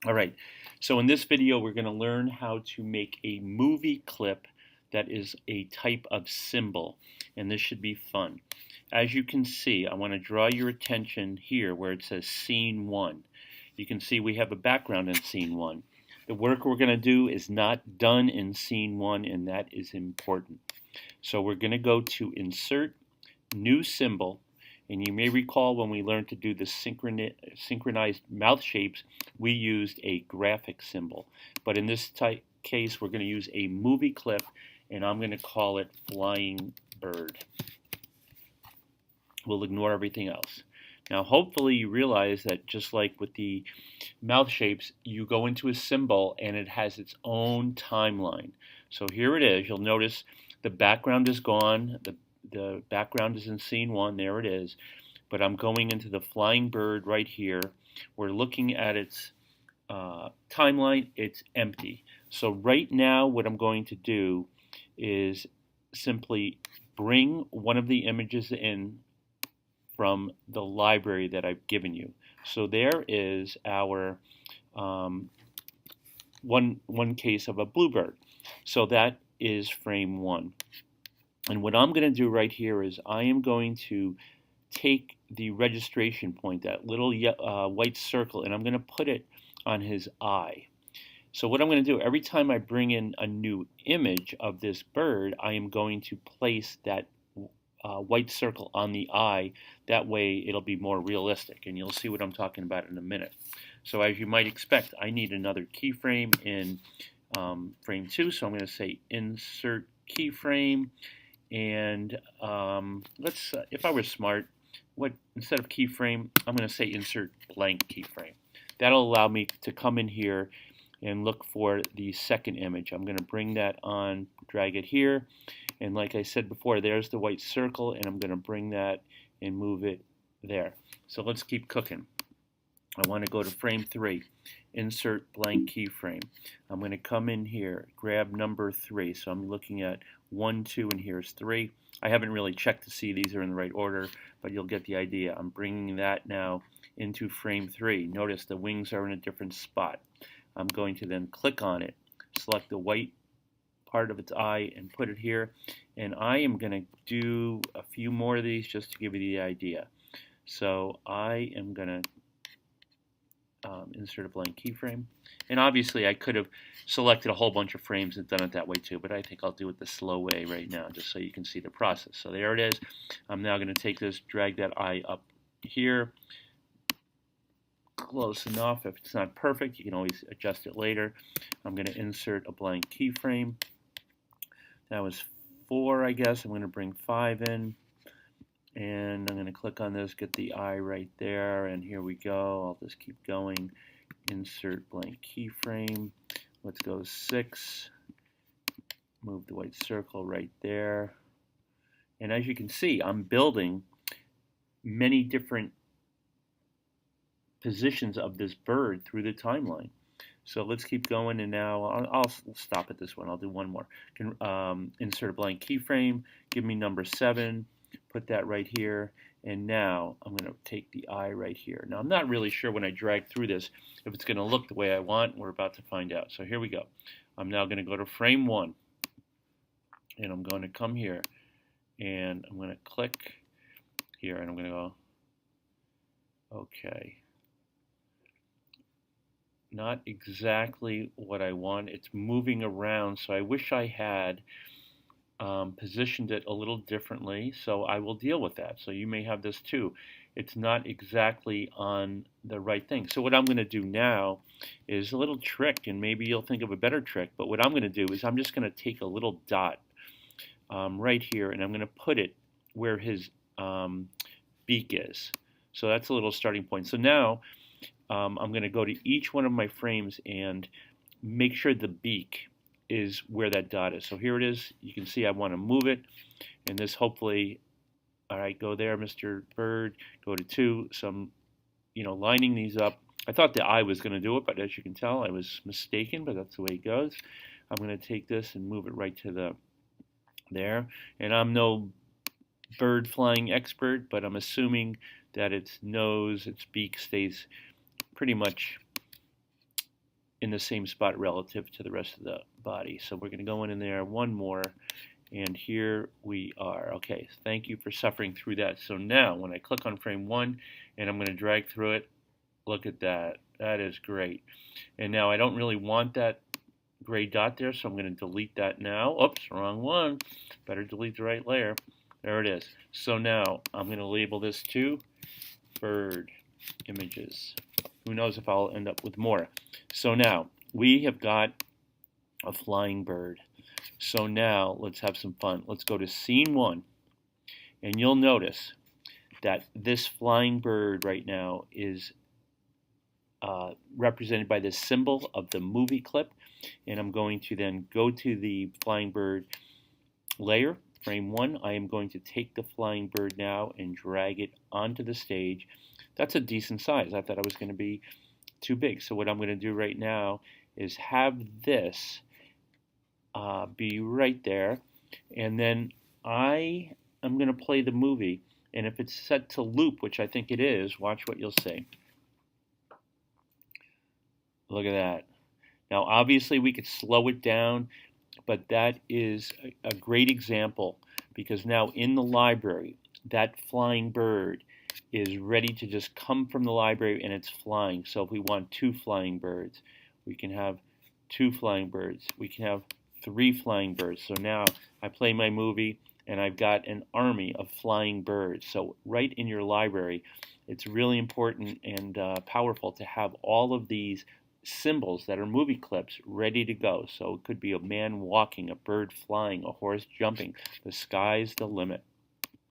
All right, so in this video we're going to learn how to make a movie clip that is a type of symbol, and this should be fun. As you can see, I want to draw your attention here where it says Scene 1. You can see we have a background in Scene 1. The work we're going to do is not done in Scene 1, and that is important. So we're going to go to Insert, New Symbol, and you may recall when we learned to do the synchronized mouth shapes, we used a graphic symbol. But in this case, we're going to use a movie clip, and I'm going to call it Flying Bird. We'll ignore everything else. Now, hopefully you realize that just like with the mouth shapes, you go into a symbol and it has its own timeline. So here it is. You'll notice the background is gone. The background is in Scene 1. There it is. But I'm going into the flying bird right here. We're looking at its timeline. It's empty. So right now what I'm going to do is simply bring one of the images in from the library that I've given you. So there is our one case of a bluebird. So that is frame 1. And what I'm going to do right here is I am going to take the registration point, that little white circle, and I'm going to put it on his eye. So what I'm going to do, every time I bring in a new image of this bird, I am going to place that white circle on the eye. That way it'll be more realistic, and you'll see what I'm talking about in a minute. So as you might expect, I need another keyframe in frame 2, so I'm going to say Insert Keyframe. And let's, if I were smart, instead of keyframe, I'm going to say insert blank keyframe. That'll allow me to come in here and look for the second image. I'm going to bring that on, drag it here, and like I said before, there's the white circle, and I'm going to bring that and move it there. So let's keep cooking. I want to go to frame 3, insert blank keyframe. I'm going to come in here, grab number 3. So I'm looking at 1, 2, and here's 3. I haven't really checked to see these are in the right order, but you'll get the idea. I'm bringing that now into frame 3. Notice the wings are in a different spot. I'm going to then click on it, select the white part of its eye, and put it here. And I am going to do a few more of these just to give you the idea. So I am going to insert a blank keyframe. And obviously I could have selected a whole bunch of frames and done it that way too, but I think I'll do it the slow way right now just so you can see the process. So there it is. I'm now going to take this, drag that eye up here. Close enough. If it's not perfect, you can always adjust it later. I'm going to insert a blank keyframe. That was 4, I guess. I'm going to bring 5 in. And I'm going to click on this, get the eye right there, and here we go. I'll just keep going. Insert blank keyframe. Let's go 6. Move the white circle right there. And as you can see, I'm building many different positions of this bird through the timeline. So let's keep going, and now I'll stop at this one. I'll do one more. Insert a blank keyframe. Give me number 7. Put that right here, and now I'm going to take the eye right here. Now I'm not really sure when I drag through this if it's going to look the way I want. We're about to find out. So here we go. I'm now going to go to frame 1, and I'm going to come here, and I'm going to click here, and I'm going to go, okay. Not exactly what I want. It's moving around, so I wish I had positioned it a little differently, so I will deal with that. So you may have this too. It's not exactly on the right thing. So what I'm going to do now is a little trick, and maybe you'll think of a better trick, but what I'm going to do is I'm just going to take a little dot right here, and I'm going to put it where his beak is. So that's a little starting point. So now I'm going to go to each one of my frames and make sure the beak is where that dot is. So here it is. You can see I want to move it, and this hopefully, all right, go there, Mr. Bird, go to 2. So I'm, lining these up. I thought the eye was going to do it, but as you can tell, I was mistaken, but that's the way it goes. I'm going to take this and move it right to there. And I'm no bird flying expert, but I'm assuming that its nose, its beak stays pretty much in the same spot relative to the rest of the body. So we're going to go in there one more, and here we are. Okay, thank you for suffering through that. So now when I click on frame 1 and I'm going to drag through it, look at that. That is great. And now I don't really want that gray dot there, so I'm going to delete that now. Oops, wrong one. Better delete the right layer. There it is. So now I'm going to label this to bird images. Who knows if I'll end up with more. So now we have got a flying bird. So now let's have some fun. Let's go to scene 1, and you'll notice that this flying bird right now is represented by this symbol of the movie clip, and I'm going to then go to the flying bird layer, frame 1. I am going to take the flying bird now and drag it onto the stage. That's a decent size. I thought it was going to be too big. So what I'm going to do right now is have this be right there, and then I am going to play the movie, and if it's set to loop, which I think it is, watch what you'll see. Look at that. Now obviously we could slow it down, but that is a great example, because now in the library that flying bird is ready to just come from the library, and it's flying. So if we want 2 flying birds, we can have 2 flying birds. We can have 3 flying birds. So now I play my movie and I've got an army of flying birds. So right in your library, it's really important and powerful to have all of these symbols that are movie clips ready to go. So it could be a man walking, a bird flying, a horse jumping. The sky's the limit.